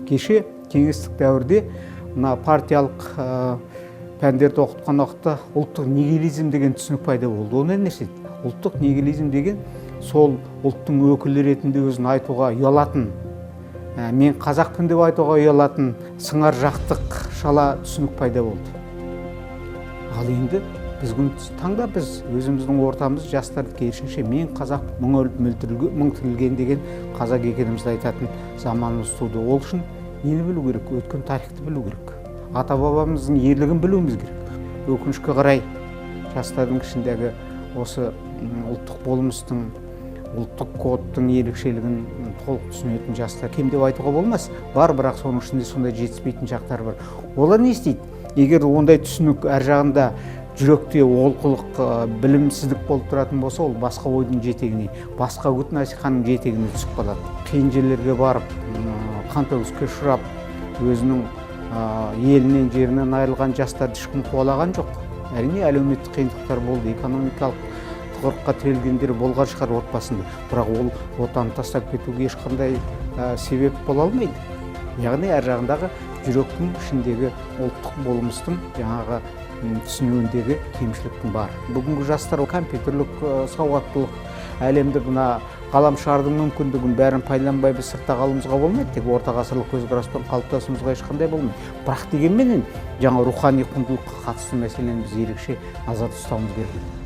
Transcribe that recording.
Кеше кеңестік дәуірде мына партиялық пәндерді оқытқан уақытта ұлттық нигилизм деген түсінік пайда болды. Ол не нәрсе? Ұлттық нигилизм деген сол ұлттың өкілі ретінде өзін айтуға ұялатын, мен қазақпын деп айтуға ұялатын сыңар жақтық шала түсінік пайда болды. Ал енді бүгінгі таңда біз өзіміздің ортамыз жастарды керісінше мен қазақ мың өліп мың тірілген деген қазақ екенімізді айтатын заманымыз туды. Ол үшін нені білу керек? Өткен тарихты білу керек. Ата бабамыздың ерлігін білуіміз керек. Өкінішке қарай жастардың ішіндегі осы ұлттық болмыстың, ұлттық кодтың ерекшелігін толық түсінетін жастар кем деп айтуға болмас. Бар, бірақ соның ішінде сондай жетіспейтін жақтар бар. Олар не істейді? Егер ондай түсінік әр жағында жүректе олқылық, білімсіздік болып тұратын болса, ол басқа ойдың жетегіне, басқа үгіт насихатының жетегіне түсіп қалады. Қиын жерлерге барып, қантөгіске ұшырап, өзінің елінен, жерінен айырылған жастарды ешкім қуалаған жоқ. Әрине әлеуметтік қиындықтар болды, экономикалық тығырыққа тірелгендер болған шығар отбасында, бірақ ол отанын тастап кетуге ешқандай себеп бола алмайды. Яғни әр жағындағы жүректің ішіндегі ұлттық болмыстың жаңағы түсінуіндегі кемшіліктің бар. Бүгінгі жастар компьютерлік сауаттылық, әлемдік мына ғаламшардың мүмкіндігін бәрін пайдаланбай біз сыртта қалуымызға болмайды, тек орта ғасырлық көзқараспен қалыптасуымызға ешқандай болмайды. Бірақ дегенменен жаңа рухани құндылыққа қатысты мәселені біз ерекше назарда ұстауымыз керек.